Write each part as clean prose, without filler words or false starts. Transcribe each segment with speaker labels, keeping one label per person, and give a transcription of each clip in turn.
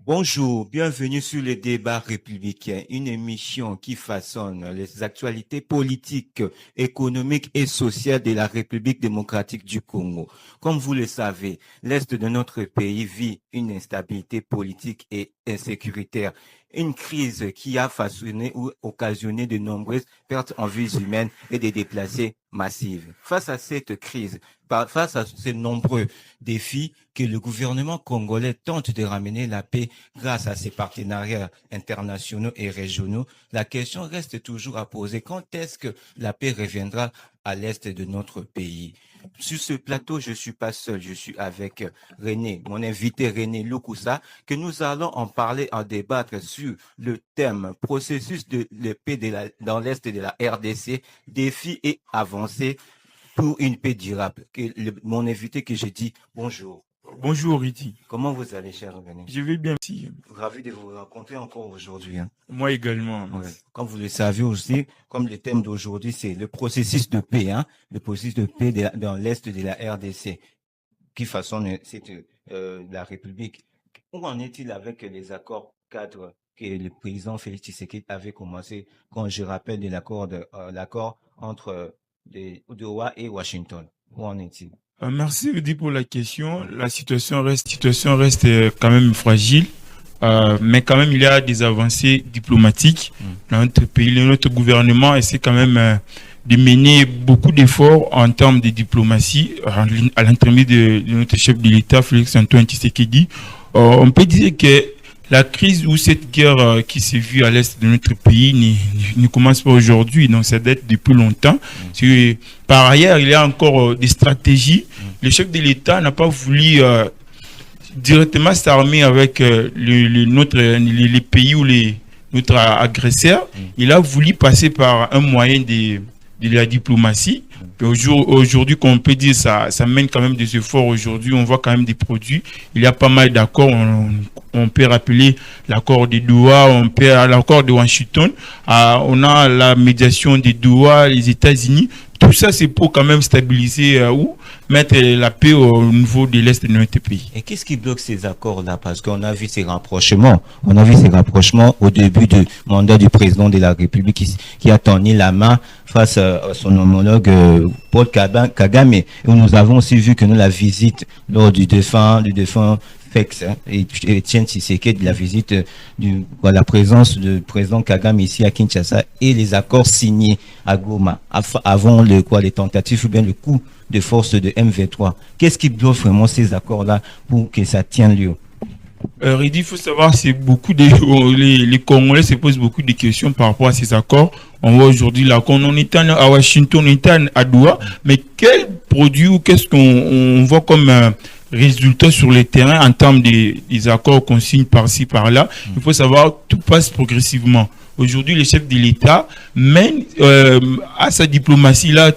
Speaker 1: Bonjour, bienvenue sur le débat républicain, une émission qui façonne les actualités politiques, économiques et sociales de la République démocratique du Congo. Comme vous le savez, l'Est de notre pays vit une instabilité politique et insécuritaire, une crise qui a façonné ou occasionné de nombreuses pertes en vies humaines et des déplacés massifs. Face à cette crise, face à ces nombreux défis que le gouvernement congolais tente de ramener la paix grâce à ses partenariats internationaux et régionaux, la question reste toujours à poser. Quand est-ce que la paix reviendra à l'est de notre pays? Sur ce plateau, je suis pas seul, je suis avec René, mon invité René Lukusa, que nous allons en parler, en débattre sur le thème processus de paix dans l'est de la RDC, défis et avancées pour une paix durable. Mon invité que j'ai dit bonjour.
Speaker 2: Bonjour Riti.
Speaker 1: Comment vous allez, cher René?
Speaker 2: Je vais bien, merci.
Speaker 1: Ravi de vous rencontrer encore aujourd'hui.
Speaker 2: Moi également.
Speaker 1: Ouais. Comme vous le savez aussi, comme le thème d'aujourd'hui, c'est le processus de paix, le processus de paix dans l'Est de la RDC, qui façonne la République. Où en est-il avec les accords cadres que le président Félix Tshisekedi avait commencé, quand je rappelle de l'accord entre Ottawa et Washington? Où en est-il?
Speaker 2: Merci Riti pour la question. La situation reste quand même fragile. Mais quand même, il y a des avancées diplomatiques dans notre pays. Notre gouvernement essaie quand même de mener beaucoup d'efforts en termes de diplomatie à l'intermédiaire de notre chef de l'État, Félix-Antoine Tshisekedi. On peut dire que la crise ou cette guerre qui s'est vue à l'est de notre pays ne commence pas aujourd'hui, donc ça date depuis longtemps. Par ailleurs, il y a encore des stratégies. Le chef de l'État n'a pas voulu directement s'armer avec les pays ou notre agresseur. Il a voulu passer par un moyen de la diplomatie. Aujourd'hui, qu'on peut dire, ça mène quand même des efforts. Aujourd'hui, on voit quand même des produits. Il y a pas mal d'accords. On peut rappeler l'accord de Doha, l'accord de Washington. On a la médiation de Doha, les États-Unis. Tout ça, c'est pour quand même stabiliser ou mettre la paix au niveau de l'Est de notre pays.
Speaker 1: Et qu'est-ce qui bloque ces accords-là? Parce qu'on a vu ces rapprochements. On a vu ces rapprochements au début du mandat du président de la République qui a tendu la main face à son homologue Paul Kagame. Et nous avons aussi vu que la visite lors du défunt et Etienne Tshisekedi, de la visite la présence du président Kagame ici à Kinshasa et les accords signés à Goma avant les tentatives ou bien le coup de force de M23. Qu'est-ce qui bloque vraiment ces accords-là pour que ça tienne lieu?
Speaker 2: Il faut savoir, c'est les Congolais se posent beaucoup de questions par rapport à ces accords. On voit aujourd'hui l'accord, on est à Washington, on est à Doha, mais quel produit ou qu'est-ce qu'on voit comme résultat sur le terrain en termes des accords qu'on signe par-ci, par-là? Il faut savoir, tout passe progressivement. Aujourd'hui, le chef de l'État mène à sa diplomatie-là,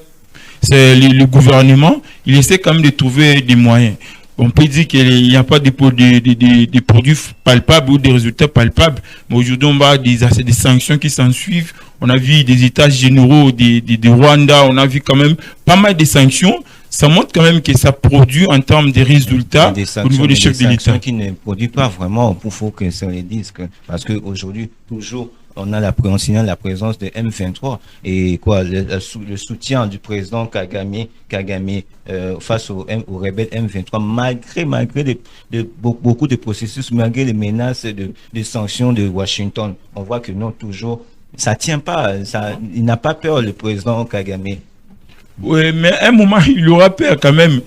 Speaker 2: c'est le gouvernement, il essaie quand même de trouver des moyens. On peut dire qu'il n'y a pas de produits palpables ou des résultats palpables, mais aujourd'hui, on va des sanctions qui s'en suivent. On a vu des états généraux de Rwanda, on a vu quand même pas mal de sanctions. Ça montre quand même que ça produit en termes de résultats au niveau des chefs de l'État.
Speaker 1: Qui ne produit pas vraiment, il faut que ça le dise. Parce qu'aujourd'hui, toujours, on signale la présence de M23 et le soutien du président Kagame face aux rebelles M23, malgré beaucoup de processus, malgré les menaces de sanctions de Washington. On voit que non, toujours, ça tient pas, il n'a pas peur, le président Kagame.
Speaker 2: Oui, mais à un moment, il aura peur quand même.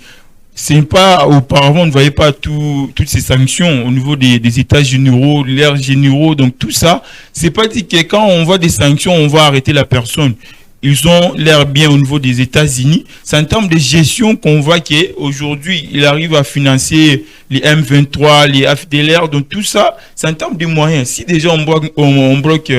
Speaker 2: C'est pas, auparavant, on ne voyait pas toutes ces sanctions au niveau des états généraux, l'air généraux, donc tout ça. C'est pas dit que quand on voit des sanctions, on va arrêter la personne. Ils ont l'air bien au niveau des États-Unis. C'est en termes de gestion qu'on voit qu'aujourd'hui, il arrive à financer les M23, les FDLR. Donc tout ça, c'est en termes de moyens. Si déjà on bloque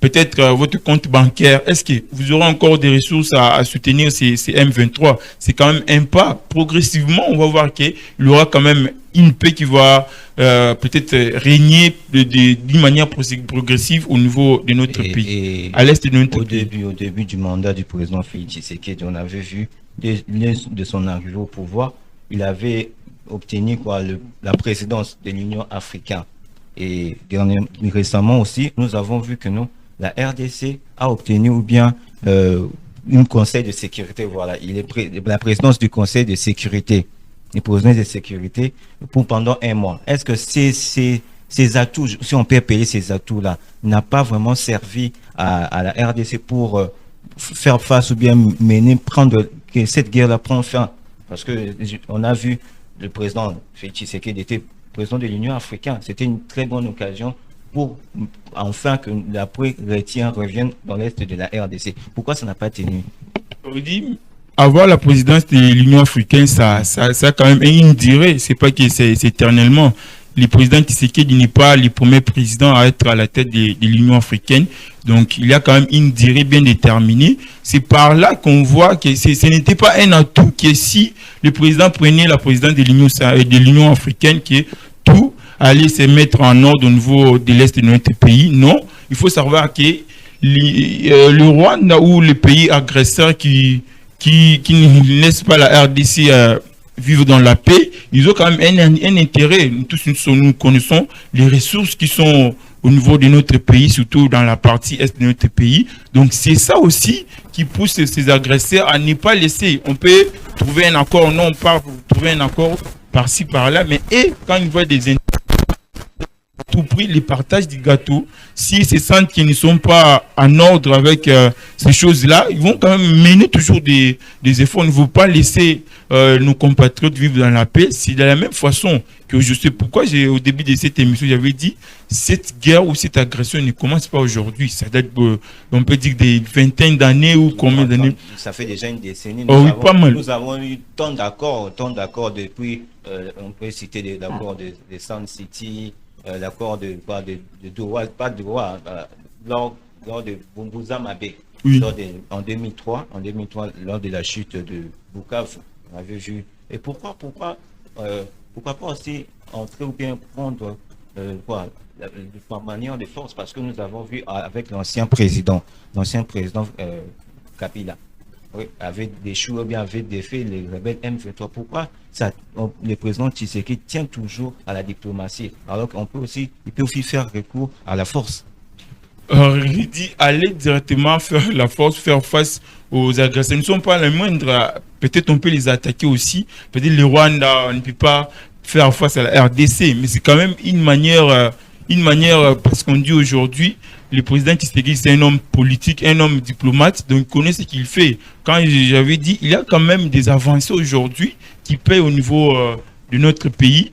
Speaker 2: peut-être votre compte bancaire, est-ce que vous aurez encore des ressources à soutenir ces M23? C'est quand même un pas. Progressivement, on va voir qu'il y aura quand même une paix qui va peut-être régner d'une manière progressive au niveau de notre pays, à l'est de notre pays.
Speaker 1: Au début du mandat du président Félix Tshisekedi, on avait vu, de son arrivée au pouvoir, il avait obtenu la présidence de l'Union africaine. Et récemment aussi, nous avons vu que la RDC a obtenu ou bien un conseil de sécurité. Voilà, il est la présidence du conseil de sécurité, le président de sécurité pour pendant 1 mois. Est-ce que ces atouts, si on peut appeler ces atouts-là, n'a pas vraiment servi à la RDC pour faire face ou bien que cette guerre-là prend fin? Parce que on a vu le président Félix Tshisekedi était président de l'Union africaine. C'était une très bonne occasion pour enfin que la chrétien revienne dans l'est de la RDC. Pourquoi ça n'a pas tenu?
Speaker 2: On dit, avoir la présidence de l'Union africaine, ça a quand même une durée. C'est pas que c'est éternellement. Le président Tshisekedi n'est pas le premier président à être à la tête de l'Union africaine. Donc, il y a quand même une durée bien déterminée. C'est par là qu'on voit que ce n'était pas un atout que si le président prenait la présidence de l'Union africaine, que tout allait se mettre en ordre au niveau de l'Est de notre pays. Non, il faut savoir que le Rwanda ou le pays agresseur qui ne laisse pas la RDC vivre dans la paix, ils ont quand même un intérêt. Nous connaissons les ressources qui sont au niveau de notre pays, surtout dans la partie est de notre pays. Donc c'est ça aussi qui pousse ces agresseurs à ne pas laisser. On peut trouver un accord, non, on peut trouver un accord par-ci, par-là, mais quand ils voient des intérêts, tout prix les partages du gâteau, s'ils se sentent qu'ils ne sont pas en ordre avec ces choses-là, ils vont quand même mener toujours des efforts. On ne veut pas laisser nos compatriotes vivre dans la paix. C'est de la même façon que je sais pourquoi au début de cette émission, j'avais dit cette guerre ou cette agression ne commence pas aujourd'hui. Ça date, on peut dire, des vingtaines d'années ou combien d'années?
Speaker 1: Ça fait déjà une décennie.
Speaker 2: Nous
Speaker 1: avons eu tant d'accords depuis, on peut citer l'accord de Sun City, l'accord de Doha, pas de Doha, lors de Bumbuza Mabe, oui. En 2003, lors de la chute de Bukavu, on avait vu. Et pourquoi pas aussi entrer ou bien prendre par manière de force, parce que nous avons vu avec l'ancien président Kabila, oui, avait déchoué ou bien avait défait les rebelles M23. Pourquoi le président Tshisekedi tient toujours à la diplomatie, alors qu'il peut aussi faire recours à la force?
Speaker 2: Il dit aller directement faire la force, faire face aux agresseurs. Ils ne sont pas les moindres. Peut-être on peut les attaquer aussi. Peut-être le Rwanda, on ne peut pas faire face à la RDC, mais c'est quand même une manière, parce qu'on dit aujourd'hui, le président Tshisekedi, c'est un homme politique, un homme diplomate, donc il connaît ce qu'il fait. Quand j'avais dit, il y a quand même des avancées aujourd'hui qui payent au niveau de notre pays,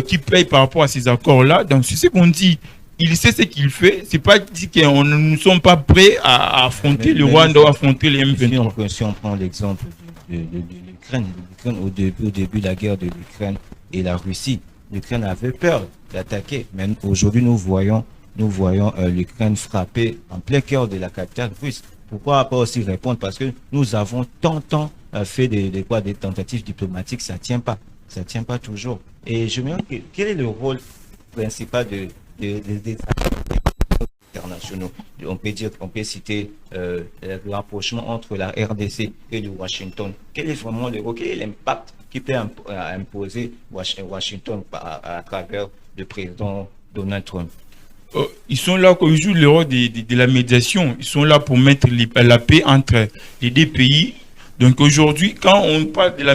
Speaker 2: qui payent par rapport à ces accords-là. Donc c'est ce qu'on dit. Il sait ce qu'il fait. C'est pas dit qu'on ne sommes pas prêts à affronter le Rwanda ou à affronter les M23.
Speaker 1: Si on prend l'exemple de l'Ukraine, au début de la guerre de l'Ukraine et la Russie, l'Ukraine avait peur d'attaquer. Mais aujourd'hui, nous voyons l'Ukraine frapper en plein cœur de la capitale russe. Pourquoi pas aussi répondre? Parce que nous avons tant fait des tentatives diplomatiques, ça tient pas toujours. Et je me demande quel est le rôle principal des internationaux. On peut citer le rapprochement entre la RDC et le Washington. Quel est vraiment quel est l'impact qui peut imposer Washington à travers le président Donald Trump?
Speaker 2: Ils sont là, ils jouent le rôle de la médiation. Ils sont là pour mettre la paix entre les deux pays. Donc aujourd'hui, quand on parle de la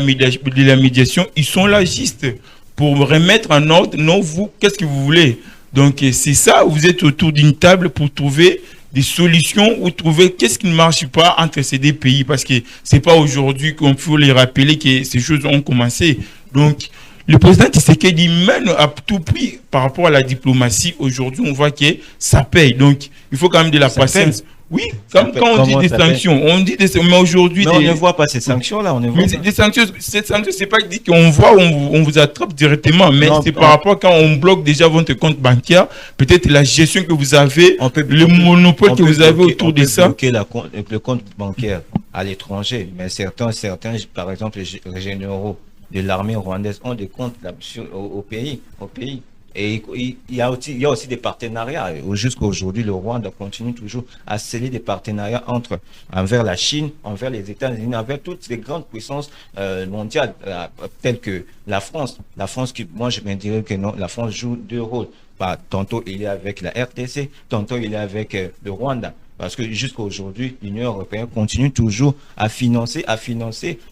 Speaker 2: médiation, ils sont là juste pour remettre en ordre. Non, vous, qu'est-ce que vous voulez? Donc c'est ça, vous êtes autour d'une table pour trouver des solutions ou trouver qu'est-ce qui ne marche pas entre ces deux pays. Parce que c'est pas aujourd'hui qu'on peut les rappeler que ces choses ont commencé. Donc le président Tshisekedi mène à tout prix par rapport à la diplomatie. Aujourd'hui, on voit que ça paye. Donc, il faut quand même de la patience. Oui, quand on dit des sanctions, on dit des sanctions, mais aujourd'hui...
Speaker 1: Mais on ne voit pas ces sanctions-là,
Speaker 2: Des sanctions, ces sanctions, c'est pas dit qu'on voit, on vous attrape directement, mais c'est par rapport quand on bloque déjà votre compte bancaire, peut-être la gestion que vous avez, le monopole que vous avez autour de ça.
Speaker 1: On peut bloquer le compte bancaire à l'étranger, mais certains, par exemple, les généraux de l'armée rwandaise ont des comptes là, au pays. Et il y a aussi des partenariats. Jusqu'à aujourd'hui, le Rwanda continue toujours à sceller des partenariats envers la Chine, envers les États-Unis, envers toutes les grandes puissances mondiales, telles que la France. La France, moi, je me dirais que non, la France joue deux rôles. Tantôt il est avec la RDC, tantôt il est avec le Rwanda. Parce que jusqu'à aujourd'hui, l'Union européenne continue toujours à financer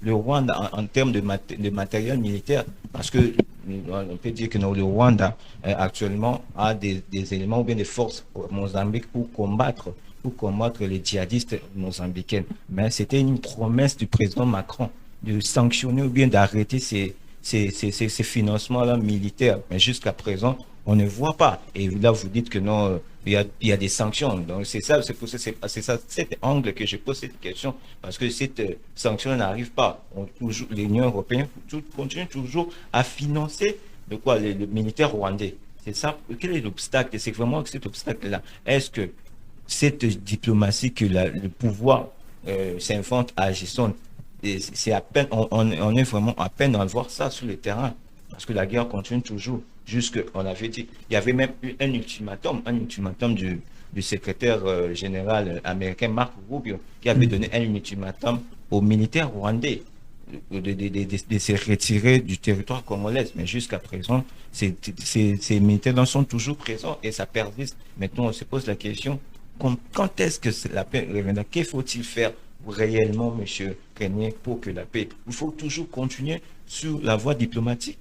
Speaker 1: le Rwanda en termes de matériel militaire. Parce que on peut dire que non, le Rwanda actuellement a des éléments ou bien des forces au Mozambique pour combattre les djihadistes mozambicains. Mais c'était une promesse du président Macron de sanctionner ou bien d'arrêter ces financements-là militaires. Mais jusqu'à présent, on ne voit pas. Et là, vous dites que non, il y a des sanctions. Donc, c'est ça, cet angle que je pose cette question. Parce que cette sanction n'arrive pas. L'Union européenne continue toujours à financer le militaire rwandais. C'est ça. Quel est l'obstacle? C'est vraiment cet obstacle-là. Est-ce que cette diplomatie que le pouvoir s'invente à gestion, c'est à peine, on est vraiment à peine à voir ça sur le terrain. Parce que la guerre continue toujours. On avait dit, il y avait même eu un ultimatum du secrétaire général américain Mark Rubio, qui avait donné un ultimatum aux militaires rwandais de se retirer du territoire congolais. Mais jusqu'à présent, ces militaires sont toujours présents et ça persiste. Maintenant, on se pose la question, quand est-ce que la paix reviendra? Que faut-il faire réellement, monsieur Régnier, pour que la paix? Il faut toujours continuer sur la voie diplomatique.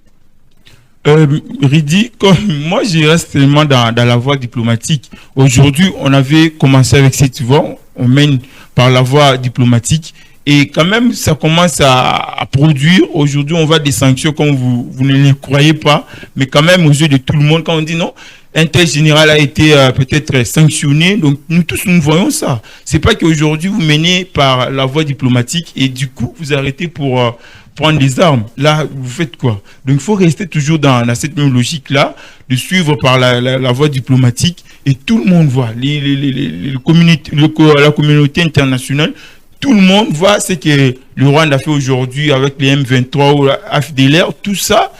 Speaker 2: Ridi, comme moi je reste tellement dans la voie diplomatique. Aujourd'hui, on avait commencé avec cette voie, on mène par la voie diplomatique et quand même ça commence à produire. Aujourd'hui, on voit des sanctions comme vous ne les croyez pas, mais quand même aux yeux de tout le monde, quand on dit non, un tel général a été peut-être sanctionné, donc nous tous nous voyons ça. C'est pas qu'aujourd'hui vous menez par la voie diplomatique et du coup vous arrêtez pour prendre des armes. Là, vous faites quoi? Donc, il faut rester toujours dans cette même logique-là, de suivre par la voie diplomatique et tout le monde voit, la communauté internationale, tout le monde voit ce que le Rwanda a fait aujourd'hui avec les M23 ou la FDLR, tout ça,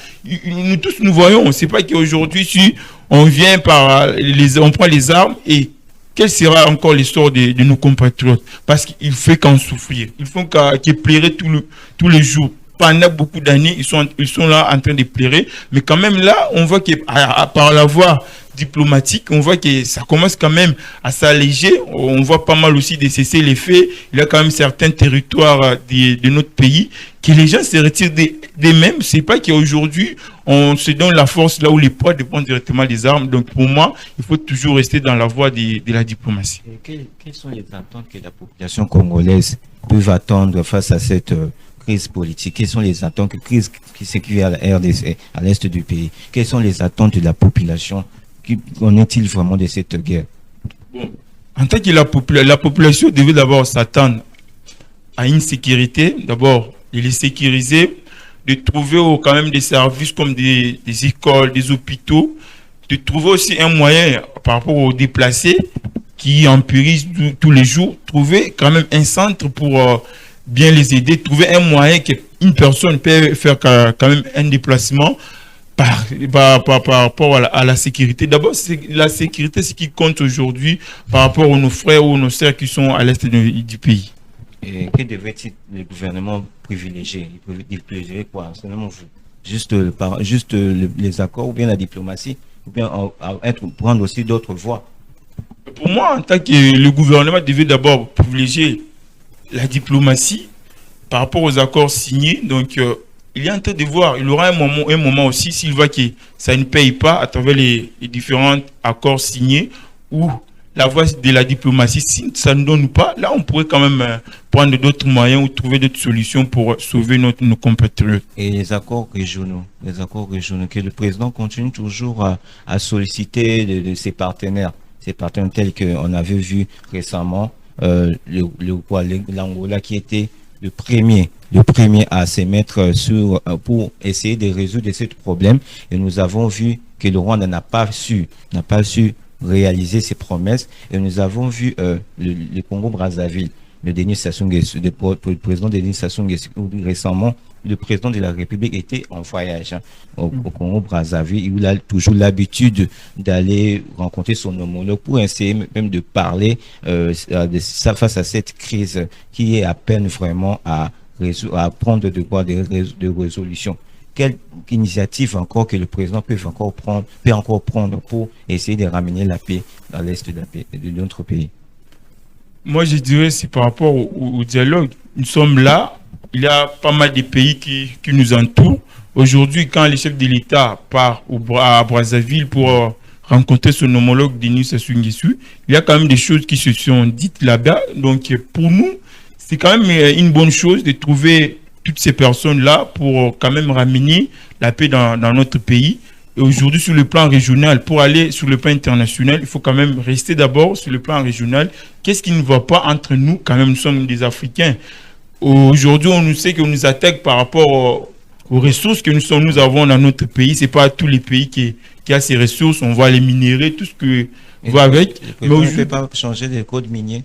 Speaker 2: nous tous nous voyons. C'est pas qu'aujourd'hui, si on vient on prend les armes et quel sera encore l'histoire de nos compatriotes? Parce qu'il fait qu'en souffrir. Il faut qu'ils pleurent tous les jours. Pendant beaucoup d'années, ils sont là en train de pleurer. Mais quand même là, on voit que par la voie diplomatique, on voit que ça commence quand même à s'alléger. On voit pas mal aussi de cesser les faits. Il y a quand même certains territoires de notre pays que les gens se retirent d'eux-mêmes. C'est pas qu'aujourd'hui, on se donne la force là où les poids dépendent directement des armes. Donc pour moi, il faut toujours rester dans la voie de la diplomatie.
Speaker 1: Et quelles sont les attentes que la population congolaise peut attendre face à cette crise politique? Quelles sont les attentes qui sécurisent à la RDC, à l'est du pays? Quelles sont les attentes de la population? Qu'en est-il vraiment de cette guerre?
Speaker 2: Bon, en tant que la population devait d'abord s'attendre à une sécurité, d'abord de les sécuriser, de trouver quand même des services comme des écoles, des hôpitaux, de trouver aussi un moyen par rapport aux déplacés qui en périssent tous les jours, trouver quand même un centre pour bien les aider, trouver un moyen qu'une personne peut faire quand même un déplacement par rapport à la sécurité. D'abord, c'est la sécurité, ce qui compte aujourd'hui par rapport à nos frères ou nos sœurs qui sont à l'est du pays.
Speaker 1: Et que devrait-il le gouvernement privilégier? Il privilégierait quoi? Seulement vous? Juste les accords ou bien la diplomatie ou bien prendre aussi d'autres voies?
Speaker 2: Pour moi, en tant que le gouvernement devait d'abord privilégier la diplomatie par rapport aux accords signés. Donc, il est en train de voir, il aura un moment aussi, s'il voit que ça ne paye pas à travers les différents accords signés, ou la voie de la diplomatie, si ça ne donne pas, là, on pourrait quand même prendre d'autres moyens ou trouver d'autres solutions pour sauver nos compatriotes.
Speaker 1: Et les accords régionaux que le président continue toujours à solliciter de ses partenaires tels qu'on avait vu récemment, l'Angola qui était le premier à se mettre pour essayer de résoudre ce problème. Et nous avons vu que le Rwanda n'a pas su réaliser ses promesses. Et nous avons vu le Congo-Brazzaville, le président Denis Sassou Nguesso, récemment, le président de la République était en voyage au Congo-Brazzaville. Il a toujours l'habitude d'aller rencontrer son homologue pour essayer même de parler face à cette crise qui est à peine vraiment à prendre de résolution. quelle initiative encore que le président peut encore prendre pour essayer de ramener la paix dans l'est de notre pays?
Speaker 2: Moi, je dirais, c'est par rapport au dialogue. Nous sommes là, il y a pas mal de pays qui nous entourent. Aujourd'hui, quand le chef de l'État part à Brazzaville pour rencontrer son homologue Denis Sassou Nguesso, il y a quand même des choses qui se sont dites là-bas. Donc, pour nous, c'est quand même une bonne chose de trouver toutes ces personnes-là pour quand même ramener la paix dans notre pays. Et aujourd'hui, sur le plan régional, pour aller sur le plan international, il faut quand même rester d'abord sur le plan régional. Qu'est-ce qui ne va pas entre nous? Quand même, nous sommes des Africains. Aujourd'hui, on nous sait qu'on nous attaque par rapport aux ressources que nous avons dans notre pays. Ce n'est pas tous les pays qui a ces ressources. On va les minérer, tout ce que va avec.
Speaker 1: Mais on ne peut pas changer les codes miniers.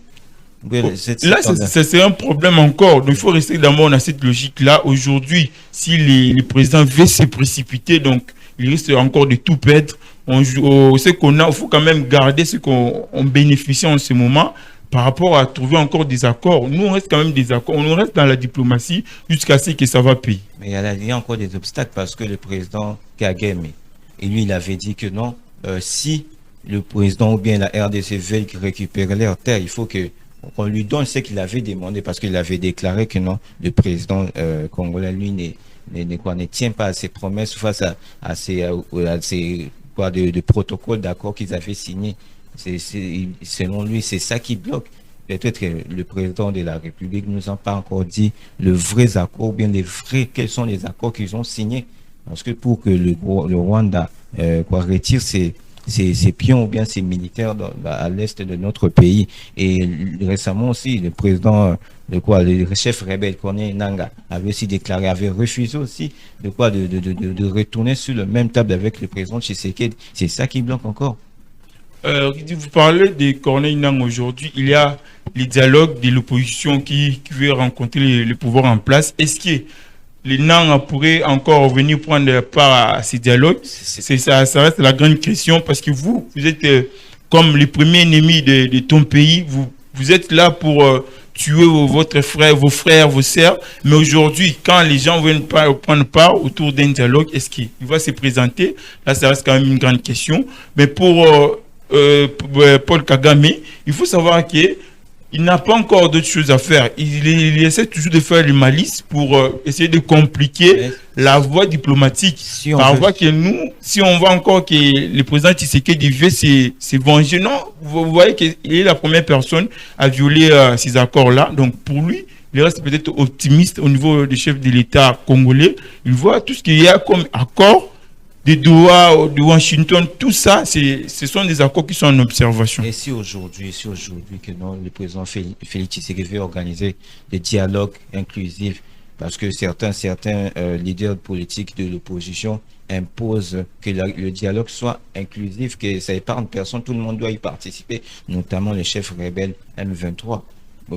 Speaker 2: Là, c'est un problème encore. Donc, il faut rester d'abord dans cette logique-là. Aujourd'hui, si le président veut se précipiter, donc il risque encore de tout perdre. Ce qu'on a, il faut quand même garder ce qu'on bénéficie en ce moment par rapport à trouver encore des accords. Nous, on reste quand même des accords. On reste dans la diplomatie jusqu'à ce que ça va payer.
Speaker 1: Mais il y a encore des obstacles parce que le président Kagame, et lui, il avait dit que non, si le président ou bien la RDC veulent récupérer leurs terres, il faut qu'on lui donne ce qu'il avait demandé parce qu'il avait déclaré que non, le président congolais, lui, ne tient pas à ses promesses face à ces protocoles d'accord qu'ils avaient signés. Selon lui, c'est ça qui bloque. Peut-être que le président de la République nous a pas encore dit le vrai accord, ou bien quels sont les accords qu'ils ont signés. Parce que pour que le Rwanda retire ses pions ou bien ses militaires à l'est de notre pays. Et récemment aussi, le président le chef rebelle Corneille Nangaa avait aussi déclaré, avait refusé aussi de retourner sur le même table avec le président Tshisekedi. C'est ça qui bloque encore.
Speaker 2: Vous parlez de Corneille Nangaa aujourd'hui, il y a les dialogues de l'opposition qui veut rencontrer le pouvoir en place. Est-ce que les Nangaa pourraient encore venir prendre part à ces dialogues? Ça reste la grande question parce que vous êtes comme les premiers ennemis de ton pays. Vous êtes là pour tuer vos frères, vos sœurs. Mais aujourd'hui, quand les gens viennent prendre part autour d'un dialogue, est-ce qu'il va se présenter? Là, ça reste quand même une grande question. Mais pour Paul Kagame, il faut savoir qu'il n'a pas encore d'autres choses à faire. Il essaie toujours de faire les malices pour essayer de compliquer la voie diplomatique. Si on voit encore que le président Tshisekedi veut se venger, non, vous voyez qu'il est la première personne à violer ces accords-là. Donc pour lui, il reste peut-être optimiste au niveau du chef de l'État congolais. Il voit tout ce qu'il y a comme accord de Doha, de Washington, tout ça, ce sont des accords qui sont en observation.
Speaker 1: Et si aujourd'hui que non, le président Félix Tshisekedi veut organiser des dialogues inclusifs, parce que certains leaders politiques de l'opposition imposent que le dialogue soit inclusif, que ça épargne personne, tout le monde doit y participer, notamment les chefs rebelles M23.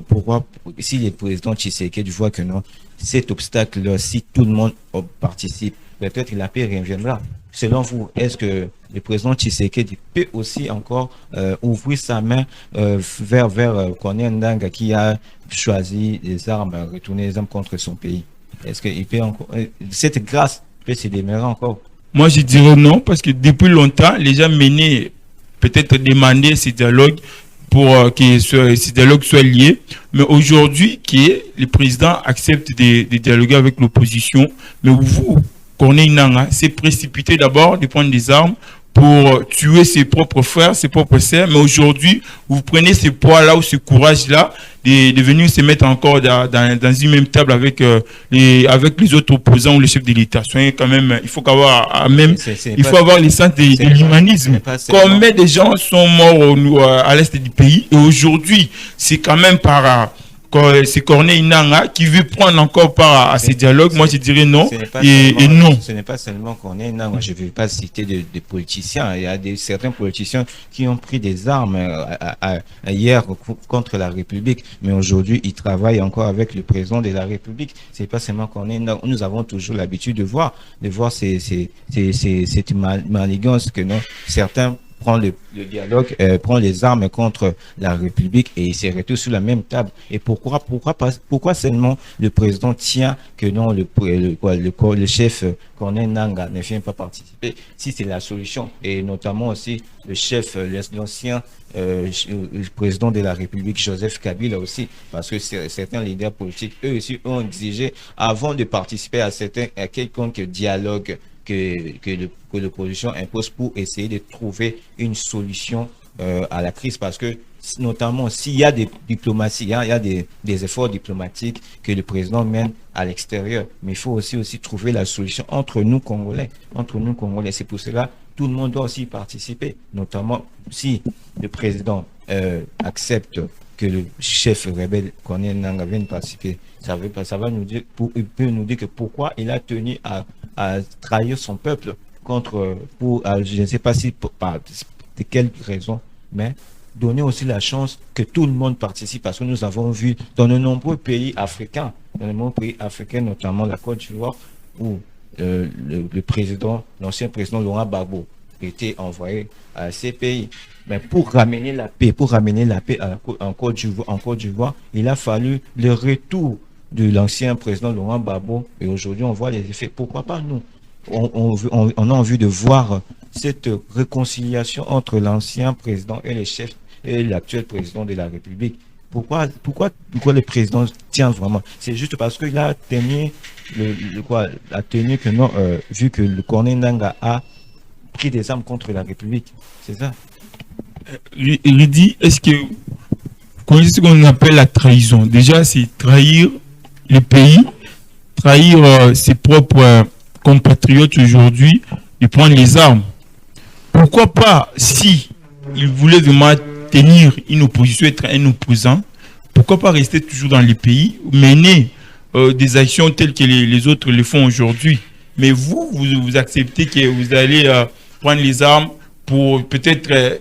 Speaker 1: Pourquoi, si le président Tshisekedi voit que non, cet obstacle-là, si tout le monde participe, peut-être la paix reviendra. Selon vous, est-ce que le président Tshisekedi peut aussi encore ouvrir sa main vers Corneille Nangaa qui a choisi les armes, retourner les armes contre son pays? Est-ce qu'il peut encore, cette grâce peut se démarrer encore?
Speaker 2: Moi, je dirais non, parce que depuis longtemps, les gens menaient, peut-être demander ces dialogues pour que ces dialogues soient liés. Mais aujourd'hui, le président accepte de dialoguer avec l'opposition, mais vous, Corneille Nangaa s'est précipité d'abord de prendre des armes pour tuer ses propres frères, ses propres sœurs. Mais aujourd'hui, vous prenez ce poids-là ou ce courage-là de venir se mettre encore dans une même table avec les autres opposants ou les chefs de l'État. Quand même, il faut avoir le sens de l'humanisme. Combien de gens sont morts à l'est du pays? Et aujourd'hui, c'est quand même c'est Corneille Nangaa qui veut prendre encore part à ces dialogues. Moi, je dirais non et non.
Speaker 1: Ce n'est pas seulement Corneille Nangaa. Je ne vais pas citer des politiciens. Il y a certains politiciens qui ont pris des armes hier contre la République. Mais aujourd'hui, ils travaillent encore avec le président de la République. Ce n'est pas seulement Corneille Nangaa. Nous avons toujours l'habitude de voir cette manigance que non, certains prend le dialogue, prend les armes contre la République et il se retrouve sur la même table. Et pourquoi seulement le président tient que non, le chef Corneille Nangaa ne vient pas participer, si c'est la solution, et notamment aussi le chef, l'ancien président de la République, Joseph Kabila aussi, parce que certains leaders politiques, eux aussi, ont exigé, avant de participer à quelconque dialogue que l'opposition impose pour essayer de trouver une solution à la crise, parce que notamment s'il y a des diplomaties, il y a des efforts diplomatiques que le président mène à l'extérieur, mais il faut aussi trouver la solution entre nous Congolais, C'est pour cela tout le monde doit aussi participer, notamment si le président accepte que le chef rebelle Corneille Nangaa vienne participer. Ça va nous dire, il peut nous dire que pourquoi il a tenu à trahir son peuple je ne sais pas si de quelle raison, mais donner aussi la chance que tout le monde participe, parce que nous avons vu dans de nombreux pays africains, notamment la Côte d'Ivoire, où l'ancien président Laurent Gbagbo était envoyé à ces pays. Mais pour ramener la paix en Côte d'Ivoire, il a fallu le retour de l'ancien président Laurent Gbagbo, et aujourd'hui on voit les effets. Pourquoi pas nous? On a envie de voir cette réconciliation entre l'ancien président et l'actuel président de la République. Pourquoi le président tient vraiment? C'est juste parce qu'il a tenu vu que le Corneille Nangaa a pris des armes contre la République. C'est ça.
Speaker 2: Rudy, est-ce que vous connaissez ce qu'on appelle la trahison? Déjà, c'est trahir le pays, trahir ses propres compatriotes aujourd'hui, et prendre les armes. Pourquoi pas, si il voulait vraiment tenir une opposition, être un opposant, pourquoi pas rester toujours dans les pays, mener des actions telles que les autres le font aujourd'hui? Mais vous acceptez que vous allez prendre les armes pour peut-être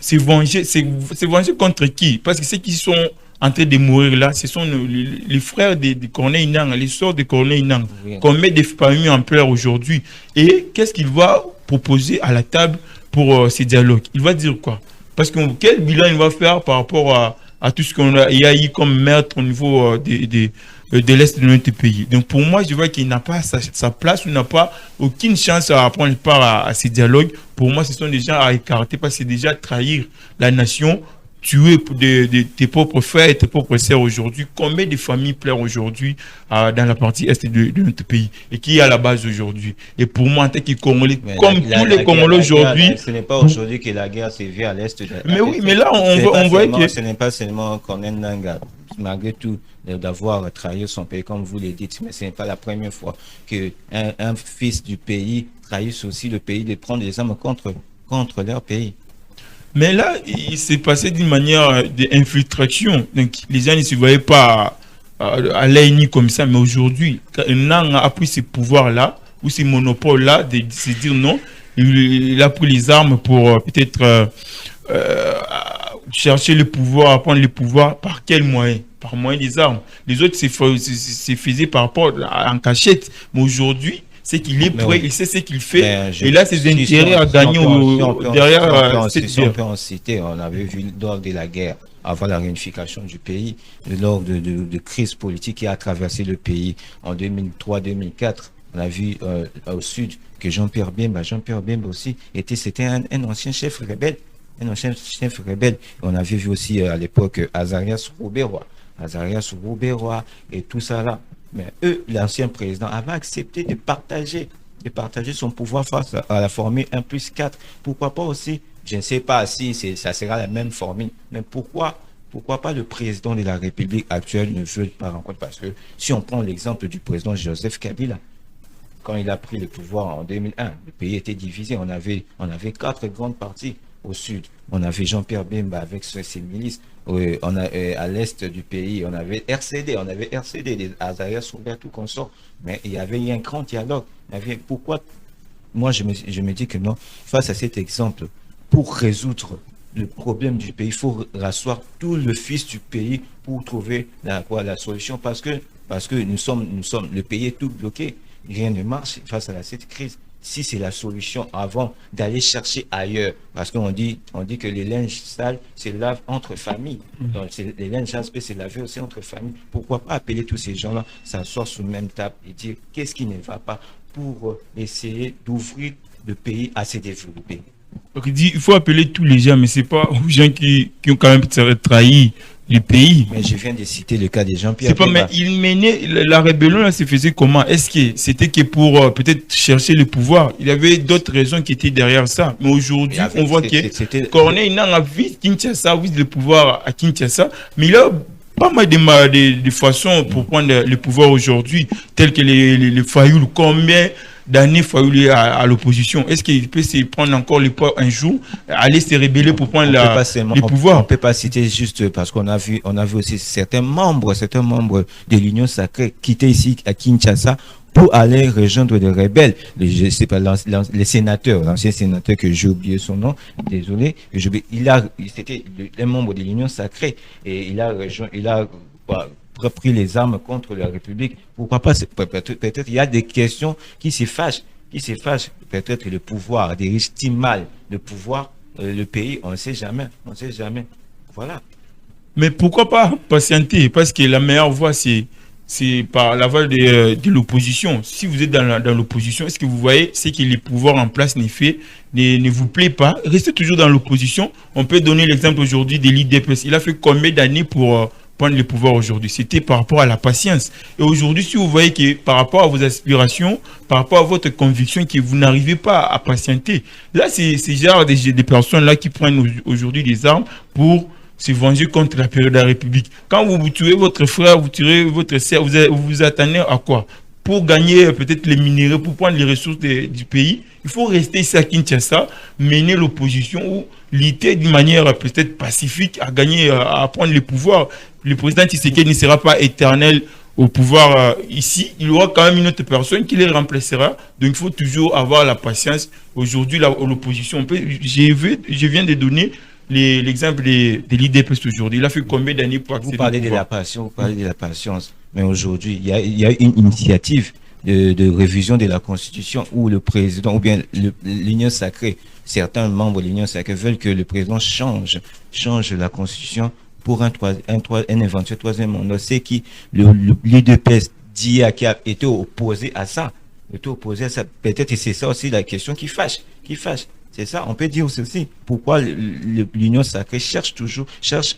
Speaker 2: se venger. Se venger contre qui? Parce que ceux qui sont en train de mourir là, ce sont les frères de Corneille Nangaa, les sœurs de Corneille Nangaa, qu'on met des familles en pleurs aujourd'hui. Et qu'est-ce qu'il va proposer à la table pour ces dialogues? Il va dire quoi? Parce que quel bilan il va faire par rapport à tout ce qu'il y a eu comme meurtre au niveau de l'Est de notre pays? Donc pour moi, je vois qu'il n'a pas sa place, il n'a pas aucune chance à prendre part à ces dialogues. Pour moi, ce sont des gens à écarter, parce que c'est déjà trahir la nation, tuer tes propres frères et tes propres sœurs aujourd'hui. Combien de familles pleurent aujourd'hui dans la partie est de notre pays, et qui est à la base aujourd'hui? Et pour moi, en tant que Congolais, comme tous les Congolais aujourd'hui...
Speaker 1: Ce n'est pas aujourd'hui que la guerre s'est vue à l'est.
Speaker 2: Mais oui, mais là, on voit que...
Speaker 1: Ce n'est pas seulement Corneille Nangaa, malgré tout, d'avoir trahi son pays, comme vous le dites, mais ce n'est pas la première fois qu'un fils du pays trahisse aussi le pays, de prendre des armes contre leur pays.
Speaker 2: Mais là, il s'est passé d'une manière d'infiltration. Donc, les gens ne se voyaient pas à l'œil nu comme ça. Mais aujourd'hui, Nangaa a pris ces pouvoirs-là, ou ces monopoles-là, de se dire non. Il a pris les armes pour peut-être chercher le pouvoir, prendre le pouvoir. Par quel moyen? Par moyen des armes. Les autres se faisaient par rapport en cachette. Mais aujourd'hui, c'est qu'il est prêt, il sait ce qu'il fait, et là, ses intérêts à gagner derrière cette guerre.
Speaker 1: On peut en citer, on avait vu lors de la guerre, avant la réunification du pays, lors de crise politique qui a traversé le pays en 2003-2004, on a vu au sud que Jean-Pierre Bemba aussi, c'était un ancien chef rebelle. On avait vu aussi à l'époque Azarias Rouberois et tout ça là. Mais l'ancien président avait accepté de partager son pouvoir face à la formule 1+4. Pourquoi pas aussi, je ne sais pas si ça sera la même formule, mais pourquoi pas le président de la République actuelle ne veut pas rencontrer? Parce que si on prend l'exemple du président Joseph Kabila, quand il a pris le pouvoir en 2001, le pays était divisé. On avait 4 grandes parties au sud. On avait Jean-Pierre Bemba avec ses milices. À l'est du pays, on avait RCD, les Azarias Rouberois, tout consort. Mais il y avait un grand dialogue. Pourquoi? Moi, je me dis que non, face à cet exemple, pour résoudre le problème du pays, il faut rasseoir tout le fils du pays pour trouver la solution. Parce que nous sommes, le pays est tout bloqué. Rien ne marche face à cette crise. si c'est la solution avant d'aller chercher ailleurs. Parce qu'on dit que les linges sales se lavent entre familles. Donc, les linges sales se laver aussi entre familles. Pourquoi pas appeler tous ces gens-là, s'asseoir sous la même table et dire qu'est-ce qui ne va pas pour essayer d'ouvrir le pays à se développer.
Speaker 2: Donc il dit il faut appeler tous les gens, mais c'est pas aux gens qui ont quand même trahi le pays.
Speaker 1: Mais je viens de citer le cas des Jean-Pierre.
Speaker 2: C'est pas, mais il menait la rébellion là, se faisait comment? Est-ce que c'était que pour peut-être chercher le pouvoir? Il y avait d'autres raisons qui étaient derrière ça. Mais aujourd'hui, on voit que Corneille n'a vu Kinshasa, oui, le pouvoir à Kinshasa, mais il a pas mal de façons pour prendre le pouvoir aujourd'hui, telles que les Fayoul, combien d'années Fayoul à l'opposition. Est-ce qu'il peut se prendre encore le pouvoir un jour, aller se rebeller pour prendre le pouvoir?
Speaker 1: On ne peut pas citer juste parce qu'on a vu aussi certains membres de l'Union sacrée quitter ici à Kinshasa pour aller rejoindre les rebelles. Je sais pas, les sénateurs, l'ancien sénateur que j'ai oublié son nom, désolé, c'était un membre de l'Union sacrée et il a repris les armes contre la République. Pourquoi pas? Peut-être il y a des questions qui se fâchent. Peut-être le pouvoir dirige-t-il mal le pouvoir, le pays, on ne sait jamais. Voilà.
Speaker 2: Mais pourquoi pas patienter? Parce que la meilleure voie, c'est par la voie de l'opposition. Si vous êtes dans l'opposition, est-ce que vous voyez ce que les pouvoirs en place ne vous plaît pas? Restez toujours dans l'opposition. On peut donner l'exemple aujourd'hui de l'IDPS. Il a fait combien d'années pour prendre le pouvoir aujourd'hui? C'était par rapport à la patience. Et aujourd'hui, si vous voyez que par rapport à vos aspirations, par rapport à votre conviction, que vous n'arrivez pas à patienter, là, c'est genre des personnes-là qui prennent aujourd'hui des armes pour se venger contre la période de la République. Quand vous tuez votre frère, vous tuez votre sœur, vous vous attendez à quoi? Pour gagner peut-être les minéraux, pour prendre les ressources du pays, il faut rester ici à Kinshasa, mener l'opposition ou lutter d'une manière peut-être pacifique à gagner, à prendre le pouvoir. Le président Tshisekedi ne sera pas éternel au pouvoir ici. Il y aura quand même une autre personne qui les remplacera. Donc il faut toujours avoir la patience. Aujourd'hui, l'opposition, je viens de donner l'exemple de l'IDPS aujourd'hui. Il a fait combien d'années pour accéder
Speaker 1: Vous parlez de la patience, mais aujourd'hui, il y a une initiative de révision de la Constitution où le président, ou bien l'Union sacrée, certains membres de l'Union sacrée veulent que le président change la Constitution pour un éventuel troisième mandat. C'est qui l'IDPS dit qui a été opposé à ça. Peut-être que c'est ça aussi la question qui fâche. C'est ça, on peut dire aussi pourquoi l'Union sacrée cherche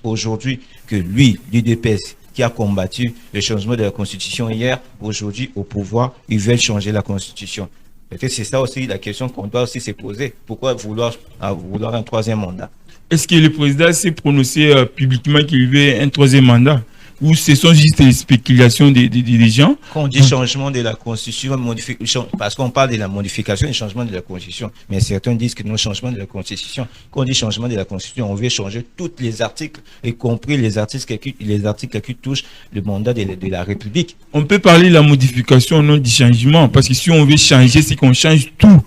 Speaker 1: aujourd'hui que l'UDPS, qui a combattu le changement de la Constitution hier, aujourd'hui au pouvoir, ils veulent changer la Constitution. Peut-être c'est ça aussi la question qu'on doit aussi se poser. Pourquoi vouloir un troisième mandat?
Speaker 2: Est-ce que le président s'est prononcé publiquement qu'il veut un troisième mandat? Ou ce sont juste des spéculations des gens?
Speaker 1: Quand on dit changement de la Constitution, parce qu'on parle de la modification et changement de la Constitution, mais certains disent que non, changement de la Constitution. Quand on dit changement de la Constitution, on veut changer tous les articles, y compris les articles qui touchent le mandat de la République.
Speaker 2: On peut parler de la modification, non du changement, parce que si on veut changer, c'est qu'on change tout.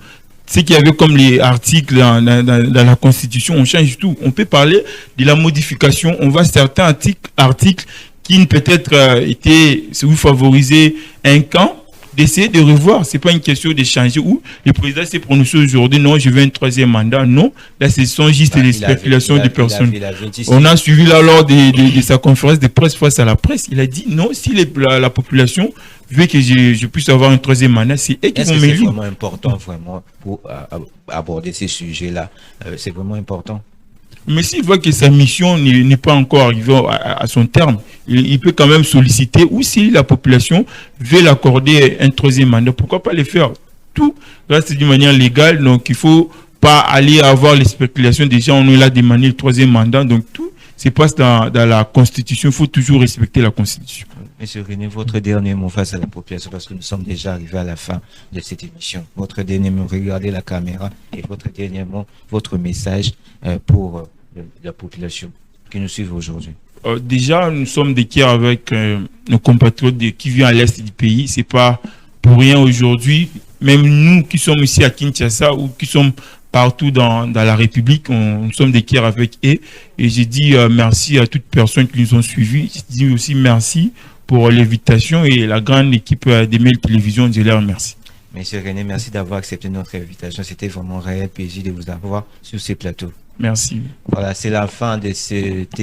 Speaker 2: Ce qu'il y avait comme les articles dans la Constitution, on change tout. On peut parler de la modification. On voit certains articles qui peut-être étaient favoriser un camp, d'essayer de revoir. Ce n'est pas une question de changer où le président s'est prononcé aujourd'hui, non, je veux un troisième mandat. Non, là, ce sont juste des spéculations de personnes. On a suivi là lors de sa conférence de presse face à la presse. Il a dit non, si la population veut que je puisse avoir un troisième mandat, c'est eux qui vont m'élire.
Speaker 1: C'est vraiment important, vraiment, pour aborder ces sujets-là. C'est vraiment important.
Speaker 2: Mais s'il voit que sa mission n'est pas encore arrivée à son terme, il peut quand même solliciter, ou si la population veut l'accorder un troisième mandat, pourquoi pas le faire? Tout reste d'une manière légale, donc il ne faut pas aller avoir les spéculations. Déjà, on a demandé le troisième mandat, donc tout se passe dans la Constitution. Il faut toujours respecter la Constitution.
Speaker 1: Monsieur René, votre dernier mot face à la population, parce que nous sommes déjà arrivés à la fin de cette émission. Votre dernier mot, regardez la caméra, et votre dernier mot, votre message pour la population qui nous suit aujourd'hui.
Speaker 2: Déjà, nous sommes des cœurs avec nos compatriotes qui vivent à l'est du pays. C'est pas pour rien aujourd'hui. Même nous qui sommes ici à Kinshasa ou qui sommes partout dans la République, nous sommes des cœurs avec eux. Et j'ai dit merci à toutes personnes qui nous ont suivis. J'ai dit aussi merci pour l'invitation et la grande équipe des Mail Télévision. Je les remercie.
Speaker 1: Monsieur René, merci d'avoir accepté notre invitation. C'était vraiment un réel plaisir de vous avoir sur ces plateaux.
Speaker 2: Merci.
Speaker 1: Voilà, c'est la fin de cette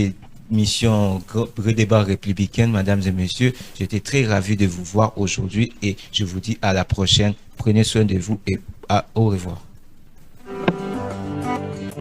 Speaker 1: émission Débat républicaine, mesdames et messieurs. J'étais très ravi de vous voir aujourd'hui et je vous dis à la prochaine. Prenez soin de vous et au revoir.